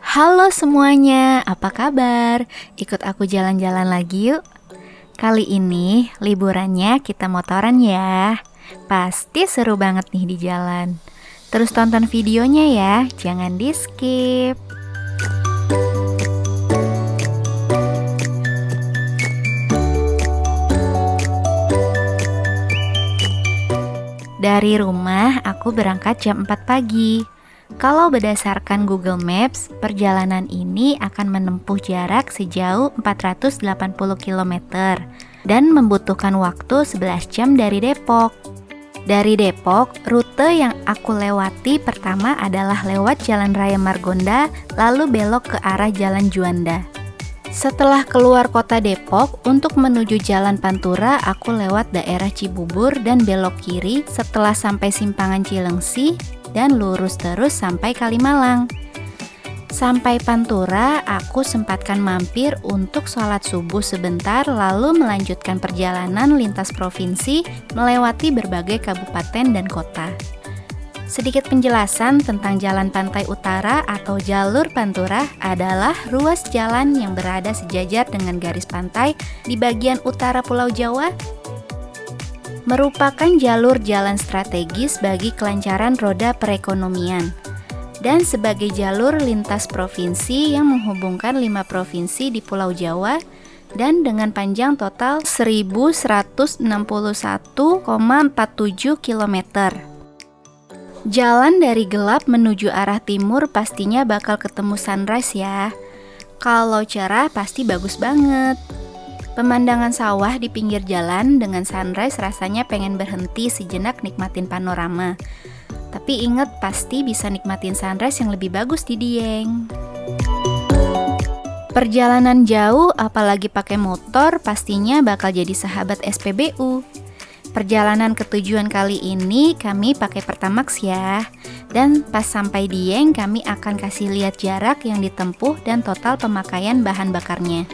Halo semuanya, apa kabar? Ikut aku jalan-jalan lagi yuk. Kali ini liburannya kita motoran ya. Pasti seru banget nih di jalan. Terus tonton videonya ya, jangan di skip. Dari rumah aku berangkat jam 4 pagi. Kalau berdasarkan Google Maps, perjalanan ini akan menempuh jarak sejauh 480 km dan membutuhkan waktu 11 jam dari Depok. Dari Depok, rute yang aku lewati pertama adalah lewat Jalan Raya Margonda, lalu belok ke arah Jalan Juanda. Setelah keluar kota Depok, untuk menuju Jalan Pantura, aku lewat daerah Cibubur dan belok kiri setelah sampai Simpangan Cilengsi dan lurus terus sampai Kalimalang. Sampai Pantura, aku sempatkan mampir untuk sholat subuh sebentar lalu melanjutkan perjalanan lintas provinsi melewati berbagai kabupaten dan kota. Sedikit penjelasan tentang Jalan Pantai Utara atau Jalur Pantura adalah ruas jalan yang berada sejajar dengan garis pantai di bagian utara Pulau Jawa. Merupakan jalur jalan strategis bagi kelancaran roda perekonomian dan sebagai jalur lintas provinsi yang menghubungkan 5 provinsi di Pulau Jawa dan dengan panjang total 1161,47 km. Jalan dari gelap menuju arah timur pastinya bakal ketemu sunrise ya. Kalau cerah pasti bagus banget. Pemandangan sawah di pinggir jalan dengan sunrise rasanya pengen berhenti sejenak nikmatin panorama. Tapi ingat pasti bisa nikmatin sunrise yang lebih bagus di Dieng. Perjalanan jauh apalagi pakai motor pastinya bakal jadi sahabat SPBU. Perjalanan ke tujuan kali ini kami pakai Pertamax ya. Dan pas sampai Dieng kami akan kasih lihat jarak yang ditempuh dan total pemakaian bahan bakarnya.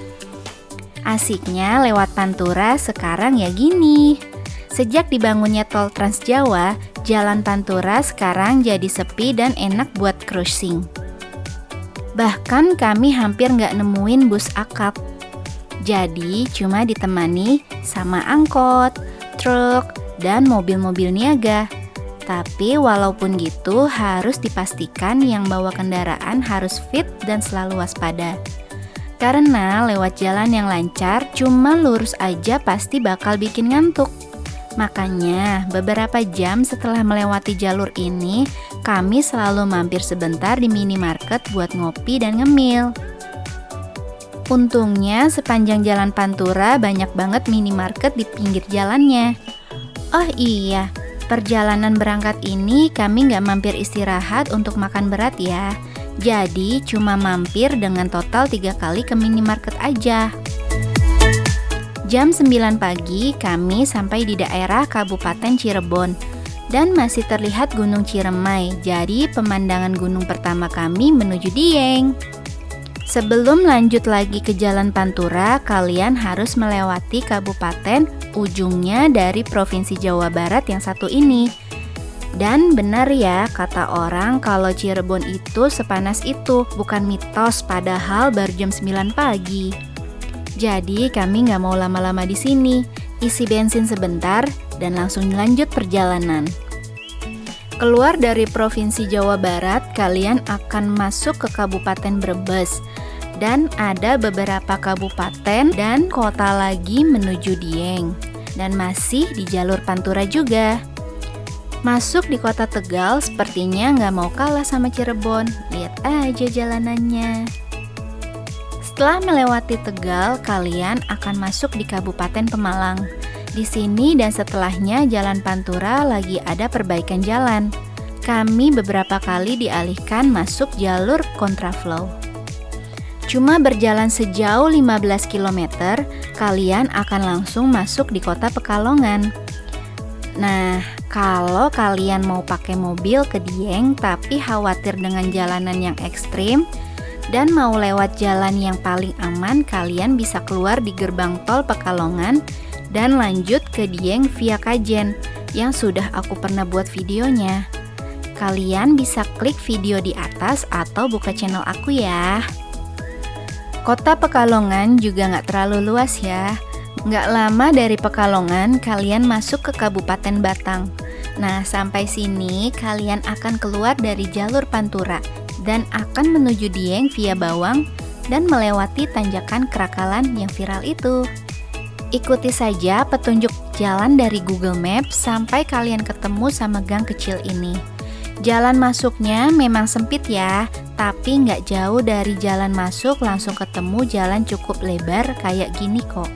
Asiknya lewat Pantura sekarang ya gini. Sejak dibangunnya tol Trans Jawa, Jalan Pantura sekarang jadi sepi dan enak buat cruising. Bahkan kami hampir nggak nemuin bus akap. Jadi cuma ditemani sama angkot, truk, dan mobil-mobil niaga. Tapi walaupun gitu harus dipastikan yang bawa kendaraan harus fit dan selalu waspada. Karena lewat jalan yang lancar, cuma lurus aja pasti bakal bikin ngantuk. Makanya beberapa jam setelah melewati jalur ini, kami selalu mampir sebentar di minimarket buat ngopi dan ngemil. Untungnya sepanjang Jalan Pantura banyak banget minimarket di pinggir jalannya. Oh iya, perjalanan berangkat ini kami nggak mampir istirahat untuk makan berat ya. Jadi cuma mampir dengan total 3 kali ke minimarket aja. Jam 9 pagi kami sampai di daerah Kabupaten Cirebon dan masih terlihat Gunung Ciremai. Jadi pemandangan gunung pertama kami menuju Dieng. Sebelum lanjut lagi ke Jalan Pantura, kalian harus melewati kabupaten ujungnya dari Provinsi Jawa Barat yang satu ini. Dan benar ya kata orang kalau Cirebon itu sepanas itu, bukan mitos padahal baru jam 9 pagi. Jadi kami nggak mau lama-lama di sini, isi bensin sebentar dan langsung lanjut perjalanan. Keluar dari Provinsi Jawa Barat, kalian akan masuk ke Kabupaten Brebes. Dan ada beberapa kabupaten dan kota lagi menuju Dieng. Dan masih di jalur Pantura juga. Masuk di kota Tegal sepertinya nggak mau kalah sama Cirebon. Lihat aja jalanannya. Setelah melewati Tegal, kalian akan masuk di Kabupaten Pemalang. Di sini dan setelahnya Jalan Pantura lagi ada perbaikan jalan. Kami beberapa kali dialihkan masuk jalur kontraflow. Cuma berjalan sejauh 15 km, kalian akan langsung masuk di kota Pekalongan. Nah, kalau kalian mau pakai mobil ke Dieng tapi khawatir dengan jalanan yang ekstrim dan mau lewat jalan yang paling aman, kalian bisa keluar di gerbang tol Pekalongan dan lanjut ke Dieng via Kajen yang sudah aku pernah buat videonya. Kalian bisa klik video di atas atau buka channel aku ya. Kota Pekalongan juga nggak terlalu luas ya. Nggak lama dari Pekalongan, kalian masuk ke Kabupaten Batang. Nah, sampai sini kalian akan keluar dari jalur Pantura dan akan menuju Dieng via Bawang dan melewati tanjakan Kerakalan yang viral itu. Ikuti saja petunjuk jalan dari Google Maps sampai kalian ketemu sama gang kecil ini. Jalan masuknya memang sempit ya, tapi nggak jauh dari jalan masuk langsung ketemu jalan cukup lebar kayak gini kok.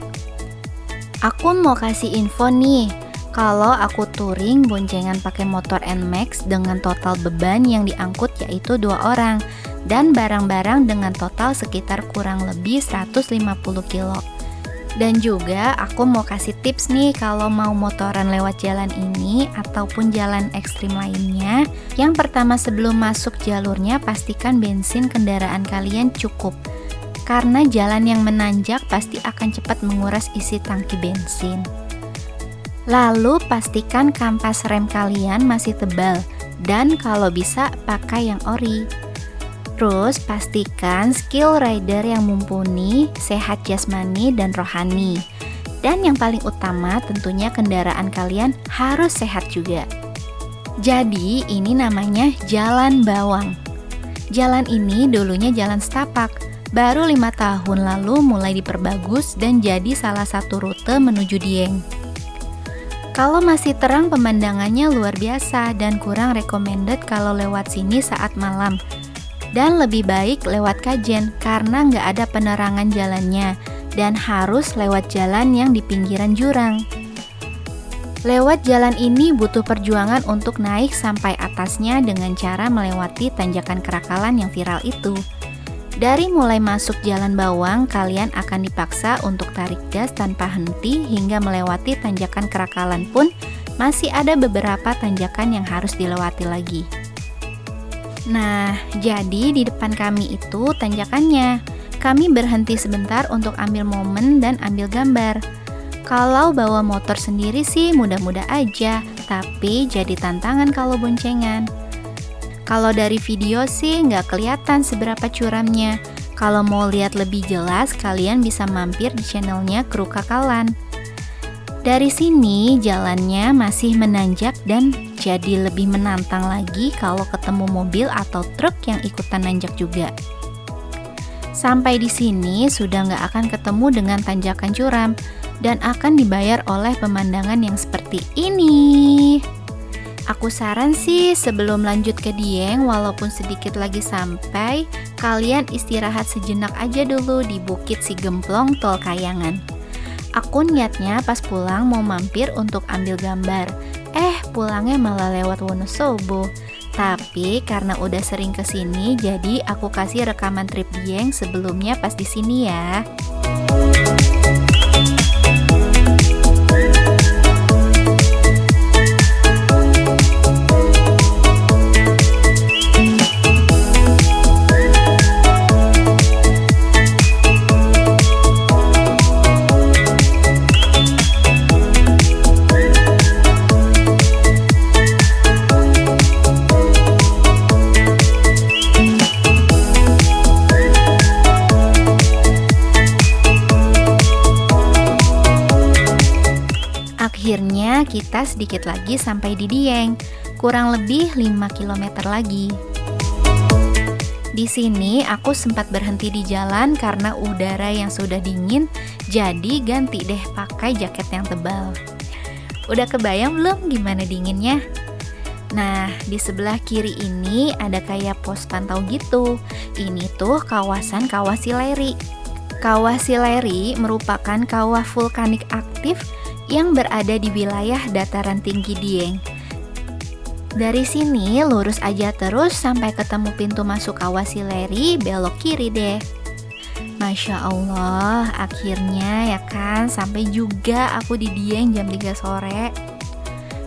Aku mau kasih info nih, kalau aku touring boncengan pakai motor NMAX dengan total beban yang diangkut yaitu 2 orang dan barang-barang dengan total sekitar kurang lebih 150 kilo. Dan juga aku mau kasih tips nih kalau mau motoran lewat jalan ini ataupun jalan ekstrim lainnya. Yang pertama, sebelum masuk jalurnya pastikan bensin kendaraan kalian cukup. Karena jalan yang menanjak pasti akan cepat menguras isi tangki bensin. Lalu pastikan kampas rem kalian masih tebal dan kalau bisa pakai yang ori. Terus pastikan skill rider yang mumpuni, sehat jasmani dan rohani. Dan yang paling utama tentunya kendaraan kalian harus sehat juga. Jadi ini namanya Jalan Bawang. Jalan ini dulunya jalan setapak, baru 5 tahun lalu mulai diperbagus dan jadi salah satu rute menuju Dieng. Kalau masih terang pemandangannya luar biasa dan kurang recommended kalau lewat sini saat malam. Dan lebih baik lewat Kajen karena nggak ada penerangan jalannya dan harus lewat jalan yang di pinggiran jurang. Lewat jalan ini butuh perjuangan untuk naik sampai atasnya dengan cara melewati tanjakan Kerakalan yang viral itu. Dari mulai masuk Jalan Bawang, kalian akan dipaksa untuk tarik gas tanpa henti hingga melewati tanjakan Kerakalan pun masih ada beberapa tanjakan yang harus dilewati lagi. Nah, jadi di depan kami itu tanjakannya. Kami berhenti sebentar untuk ambil momen dan ambil gambar. Kalau bawa motor sendiri sih mudah-mudah aja, tapi jadi tantangan kalau boncengan. Kalau dari video sih nggak kelihatan seberapa curamnya. Kalau mau lihat lebih jelas, kalian bisa mampir di channelnya Kru Kakalan. Dari sini jalannya masih menanjak dan jadi lebih menantang lagi kalau ketemu mobil atau truk yang ikutan nanjak juga. Sampai di sini sudah nggak akan ketemu dengan tanjakan curam dan akan dibayar oleh pemandangan yang seperti ini. Aku saran sih sebelum lanjut ke Dieng, walaupun sedikit lagi sampai, kalian istirahat sejenak aja dulu di Bukit Si Gemplong Tol Kayangan. Aku niatnya pas pulang mau mampir untuk ambil gambar. Pulangnya malah lewat Wonosobo. Tapi karena udah sering kesini, jadi aku kasih rekaman trip Dieng sebelumnya pas di sini ya. Akhirnya kita sedikit lagi sampai di Dieng, kurang lebih 5 km lagi. Di sini aku sempat berhenti di jalan karena udara yang sudah dingin, jadi ganti deh pakai jaket yang tebal. Udah kebayang belum gimana dinginnya? Nah, di sebelah kiri ini ada kayak pos pantau gitu. Ini tuh kawasan Kawah Sileri. Kawah Sileri merupakan kawah vulkanik aktif yang berada di wilayah dataran tinggi Dieng. Dari sini lurus aja terus sampai ketemu pintu masuk Kawah Sileri, belok kiri deh. Masya Allah, akhirnya ya kan sampai juga aku di Dieng jam 3 sore.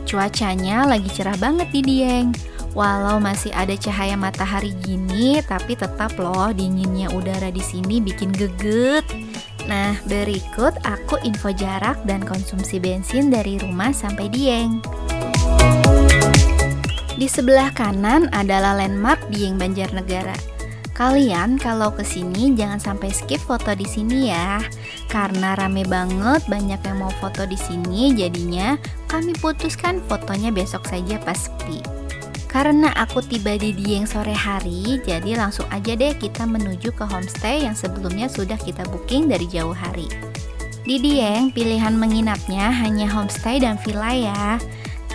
Cuacanya lagi cerah banget di Dieng. Walau masih ada cahaya matahari gini, tapi tetap loh dinginnya udara di sini bikin geget. Nah, berikut aku info jarak dan konsumsi bensin dari rumah sampai Dieng. Di sebelah kanan adalah landmark Dieng Banjarnegara. Kalian kalau kesini jangan sampai skip foto di sini ya, karena rame banget, banyak yang mau foto di sini. Jadinya kami putuskan fotonya besok saja pas sepi. Karena aku tiba di Dieng sore hari, jadi langsung aja deh kita menuju ke homestay yang sebelumnya sudah kita booking dari jauh hari. Di Dieng, pilihan menginapnya hanya homestay dan villa ya.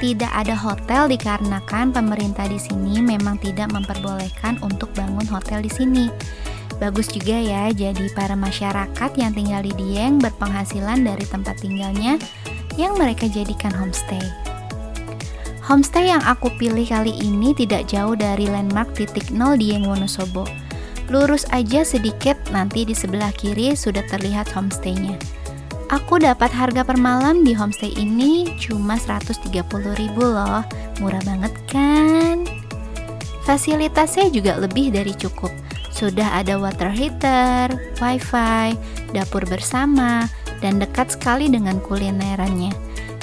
Tidak ada hotel dikarenakan pemerintah di sini memang tidak memperbolehkan untuk bangun hotel di sini. Bagus juga ya, jadi para masyarakat yang tinggal di Dieng berpenghasilan dari tempat tinggalnya yang mereka jadikan homestay. Homestay yang aku pilih kali ini tidak jauh dari landmark titik 0 Dieng Wonosobo. Lurus aja sedikit, nanti di sebelah kiri sudah terlihat homestaynya. Aku dapat harga per malam di homestay ini cuma 130.000 loh, murah banget kan? Fasilitasnya juga lebih dari cukup. Sudah ada water heater, wifi, dapur bersama, dan dekat sekali dengan kulinerannya.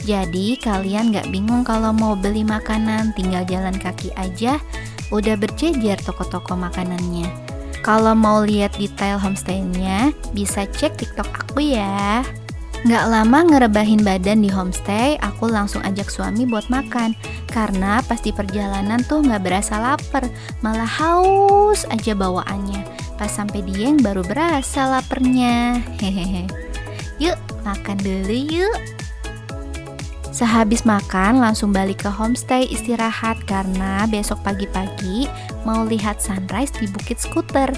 Jadi kalian gak bingung kalau mau beli makanan, tinggal jalan kaki aja, udah berjejer toko-toko makanannya. Kalau mau lihat detail homestay-nya, bisa cek TikTok aku ya. Nggak lama ngerebahin badan di homestay, aku langsung ajak suami buat makan. Karena pas di perjalanan tuh nggak berasa lapar, malah haus aja bawaannya. Pas sampai Dieng baru berasa lapernya. Hehehe. Yuk, makan dulu yuk. Sehabis makan langsung balik ke homestay istirahat karena besok pagi-pagi mau lihat sunrise di Bukit Skuter.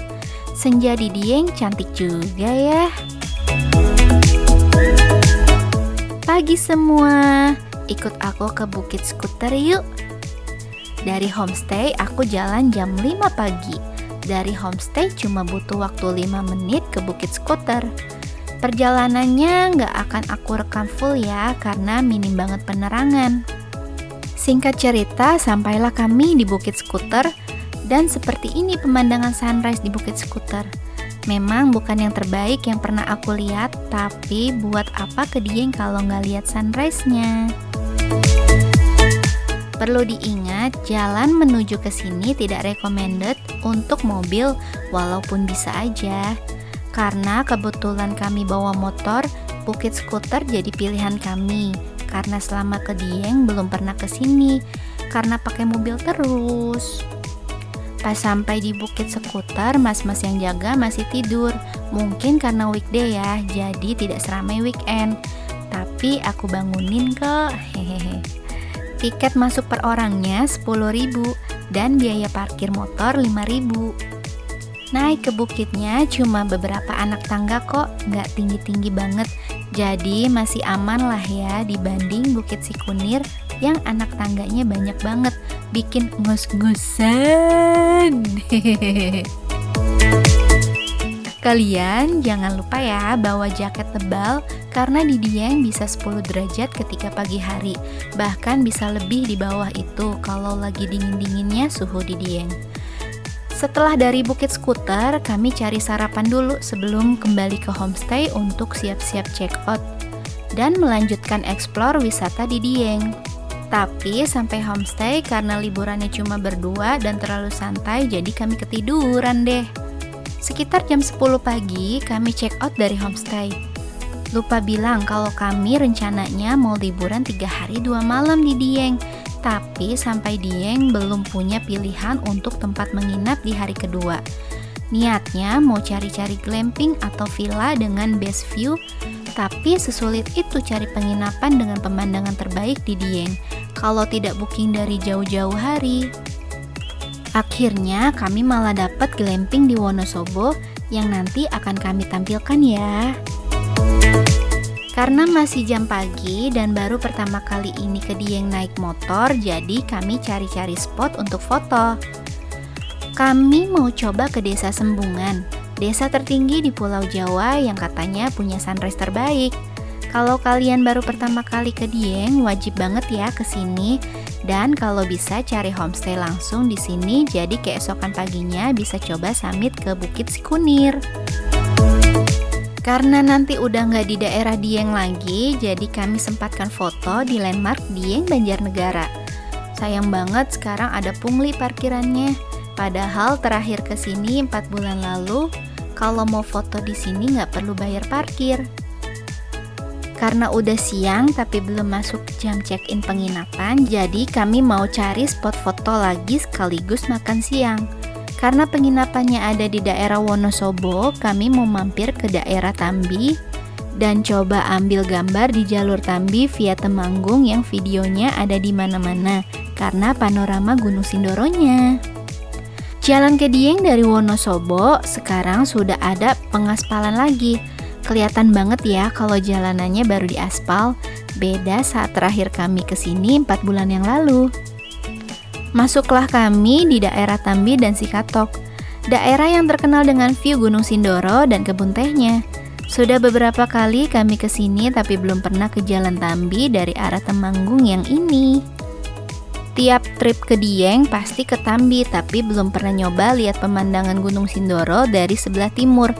Senja di Dieng cantik juga ya. Pagi semua, ikut aku ke Bukit Skuter yuk. Dari homestay aku jalan jam 5 pagi. Dari homestay cuma butuh waktu 5 menit ke Bukit Skuter. Perjalanannya nggak akan aku rekam full ya, karena minim banget penerangan. Singkat cerita, sampailah kami di Bukit Skuter. Dan seperti ini pemandangan sunrise di Bukit Skuter. Memang bukan yang terbaik yang pernah aku lihat, tapi buat apa ke Dieng kalau nggak lihat sunrise-nya? Perlu diingat, jalan menuju ke sini tidak recommended untuk mobil, walaupun bisa aja. Karena kebetulan kami bawa motor, Bukit Skuter jadi pilihan kami. Karena selama ke Dieng belum pernah ke sini, karena pakai mobil terus. Pas sampai di Bukit Skuter, mas-mas yang jaga masih tidur. Mungkin karena weekday ya, jadi tidak seramai weekend. Tapi aku bangunin kok, hehehe. Tiket masuk per orangnya 10.000 dan biaya parkir motor 5.000. Naik ke bukitnya cuma beberapa anak tangga kok, nggak tinggi-tinggi banget. Jadi masih aman lah ya dibanding Bukit Sikunir yang anak tangganya banyak banget, bikin ngus-ngusan. Kalian jangan lupa ya bawa jaket tebal karena di Dieng bisa 10 derajat ketika pagi hari. Bahkan bisa lebih di bawah itu kalau lagi dingin-dinginnya suhu di Dieng. Setelah dari Bukit Skuter, kami cari sarapan dulu sebelum kembali ke homestay untuk siap-siap check out dan melanjutkan explore wisata di Dieng. Tapi sampai homestay karena liburannya cuma berdua dan terlalu santai, jadi kami ketiduran deh. Sekitar jam 10 pagi kami check out dari homestay. Lupa bilang kalau kami rencananya mau liburan 3 hari 2 malam di Dieng. Tapi sampai Dieng belum punya pilihan untuk tempat menginap di hari kedua. Niatnya mau cari-cari glamping atau villa dengan best view, tapi sesulit itu cari penginapan dengan pemandangan terbaik di Dieng kalau tidak booking dari jauh-jauh hari. Akhirnya kami malah dapat glamping di Wonosobo yang nanti akan kami tampilkan ya. Karena masih jam pagi dan baru pertama kali ini ke Dieng naik motor, jadi kami cari-cari spot untuk foto. Kami mau coba ke Desa Sembungan, desa tertinggi di Pulau Jawa yang katanya punya sunrise terbaik. Kalau kalian baru pertama kali ke Dieng, wajib banget ya ke sini. Dan kalau bisa cari homestay langsung di sini, jadi keesokan paginya bisa coba summit ke Bukit Sikunir. Karena nanti udah nggak di daerah Dieng lagi, jadi kami sempatkan foto di landmark Dieng Banjarnegara. Sayang banget sekarang ada pungli parkirannya. Padahal terakhir ke sini 4 bulan lalu, kalau mau foto di sini nggak perlu bayar parkir. Karena udah siang tapi belum masuk jam check-in penginapan, jadi kami mau cari spot foto lagi sekaligus makan siang. Karena penginapannya ada di daerah Wonosobo, kami mau mampir ke daerah Tambi dan coba ambil gambar di jalur Tambi via Temanggung yang videonya ada di mana-mana karena panorama Gunung Sindoronya. Jalan ke Dieng dari Wonosobo sekarang sudah ada pengaspalan lagi. Kelihatan banget ya kalau jalanannya baru diaspal, beda saat terakhir kami kesini 4 bulan yang lalu. Masuklah kami di daerah Tambi dan Sikatok, daerah yang terkenal dengan view Gunung Sindoro dan kebun tehnya. Sudah beberapa kali kami kesini tapi belum pernah ke Jalan Tambi dari arah Temanggung yang ini. Tiap trip ke Dieng pasti ke Tambi, tapi belum pernah nyoba lihat pemandangan Gunung Sindoro dari sebelah timur.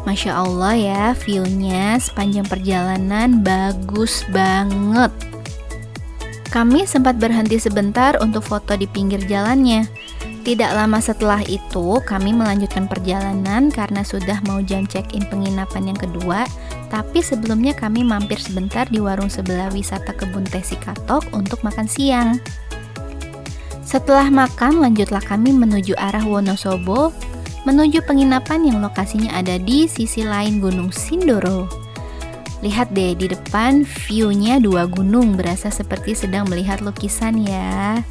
Masya Allah ya, view-nya sepanjang perjalanan bagus banget. Kami sempat berhenti sebentar untuk foto di pinggir jalannya. Tidak lama setelah itu, kami melanjutkan perjalanan karena sudah mau jam check-in penginapan yang kedua, tapi sebelumnya kami mampir sebentar di warung sebelah wisata kebun teh Sikatok untuk makan siang. Setelah makan, lanjutlah kami menuju arah Wonosobo, menuju penginapan yang lokasinya ada di sisi lain Gunung Sindoro. Lihat deh, di depan view-nya 2 gunung, berasa seperti sedang melihat lukisan ya.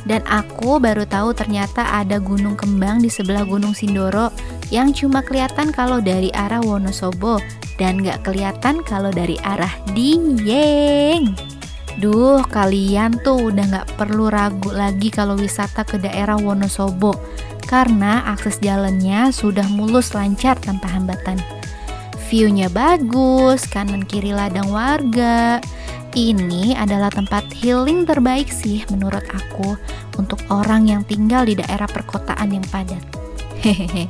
Dan aku baru tahu ternyata ada gunung kembang di sebelah Gunung Sindoro yang cuma kelihatan kalau dari arah Wonosobo dan gak kelihatan kalau dari arah Dieng. Duh, kalian tuh udah gak perlu ragu lagi kalau wisata ke daerah Wonosobo karena akses jalannya sudah mulus lancar tanpa hambatan. View-nya bagus, kanan kiri ladang warga. Ini adalah tempat healing terbaik sih menurut aku untuk orang yang tinggal di daerah perkotaan yang padat. Hehehe.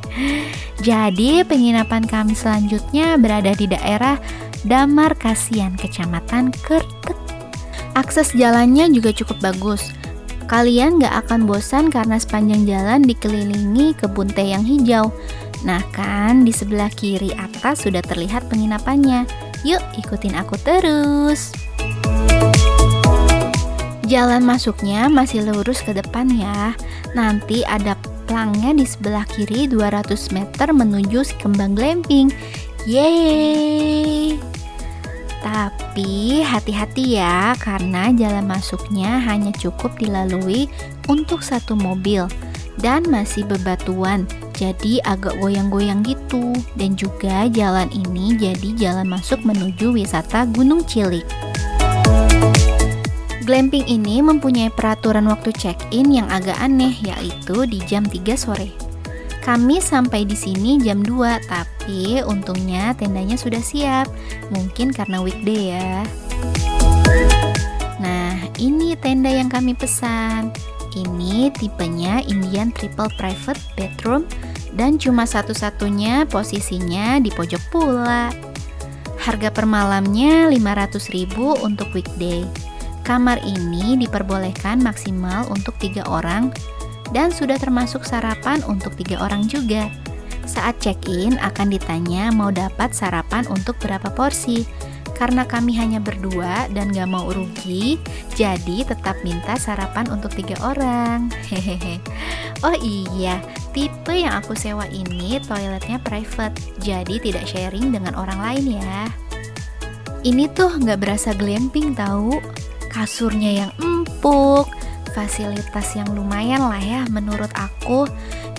Jadi penginapan kami selanjutnya berada di daerah Damar Kasian, Kecamatan Kertek. Akses jalannya juga cukup bagus. Kalian gak akan bosan karena sepanjang jalan dikelilingi kebun teh yang hijau. Nah kan, di sebelah kiri atas sudah terlihat penginapannya. Yuk ikutin aku terus. Jalan masuknya masih lurus ke depan ya. Nanti ada plangnya di sebelah kiri 200 meter menuju si kembang glamping. Yeay! Tapi hati-hati ya, karena jalan masuknya hanya cukup dilalui untuk 1 mobil dan masih bebatuan, jadi agak goyang-goyang gitu. Dan juga jalan ini jadi jalan masuk menuju wisata Gunung Cilik. Glamping ini mempunyai peraturan waktu check-in yang agak aneh, yaitu di jam 3 sore. Kami sampai di sini jam 2, tapi untungnya tendanya sudah siap. Mungkin karena weekday ya. Nah, ini tenda yang kami pesan. Ini tipenya Indian Triple Private Bedroom dan cuma satu-satunya posisinya di pojok pula. Harga per malamnya 500.000 untuk weekday. Kamar ini diperbolehkan maksimal untuk 3 orang dan sudah termasuk sarapan untuk 3 orang juga. Saat check-in akan ditanya mau dapat sarapan untuk berapa porsi. Karena kami hanya berdua dan gak mau rugi, jadi tetap minta sarapan untuk 3 orang. Hehehe. Oh iya, tipe yang aku sewa ini toiletnya private, jadi tidak sharing dengan orang lain ya. Ini tuh gak berasa glamping tahu. Kasurnya yang empuk, fasilitas yang lumayan lah ya menurut aku.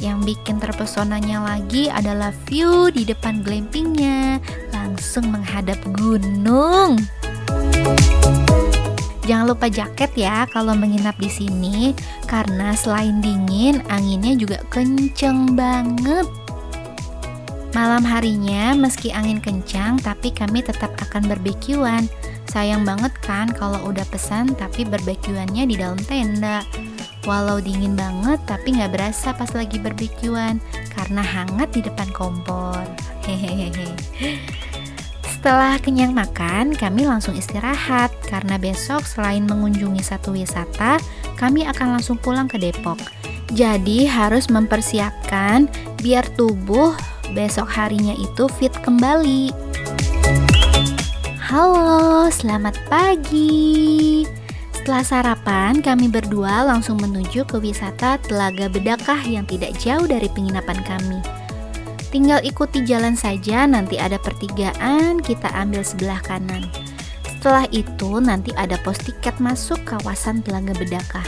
Yang bikin terpesonanya lagi adalah view di depan glampingnya, langsung menghadap gunung. Jangan lupa jaket ya kalau menginap di sini, karena selain dingin, anginnya juga kenceng banget. Malam harinya meski angin kencang, tapi kami tetap akan barbekyuan. Sayang banget kan kalau udah pesan tapi barbekyuannya di dalam tenda. Walau dingin banget tapi gak berasa pas lagi barbekyuan karena hangat di depan kompor. Hehehe. Setelah kenyang makan, kami langsung istirahat karena besok selain mengunjungi satu wisata, kami akan langsung pulang ke Depok. Jadi harus mempersiapkan biar tubuh besok harinya itu fit kembali. Halo, selamat pagi. Setelah sarapan, kami berdua langsung menuju ke wisata Telaga Bedakah yang tidak jauh dari penginapan kami. Tinggal ikuti jalan saja, nanti ada pertigaan, kita ambil sebelah kanan. Setelah itu nanti ada pos tiket masuk kawasan Telaga Bedakah.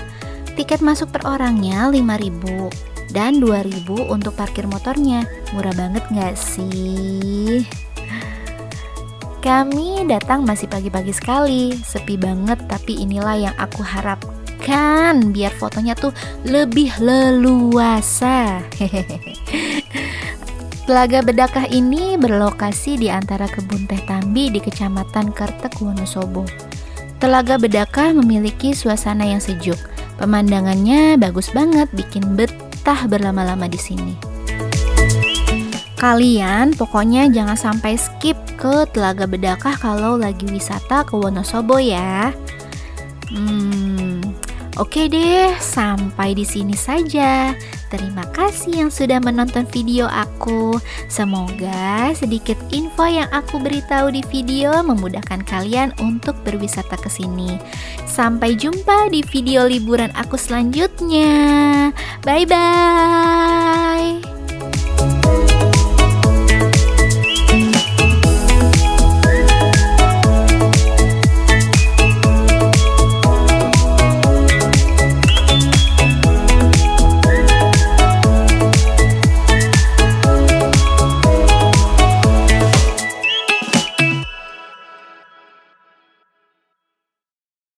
Tiket masuk per orangnya 5.000 dan 2.000 untuk parkir motornya. Murah banget gak sih? Kami datang masih pagi-pagi sekali, sepi banget, tapi inilah yang aku harapkan biar fotonya tuh lebih leluasa. Telaga Bedakah ini berlokasi di antara kebun teh Tambi di Kecamatan Kertek, Wonosobo. Telaga Bedakah memiliki suasana yang sejuk. Pemandangannya bagus banget, bikin betah berlama-lama di sini. Kalian pokoknya jangan sampai skip ke Telaga Bedakah kalau lagi wisata ke Wonosobo ya. Oke deh, sampai di sini saja. Terima kasih yang sudah menonton video aku. Semoga sedikit info yang aku beritahu di video memudahkan kalian untuk berwisata ke sini. Sampai jumpa di video liburan aku selanjutnya. Bye bye.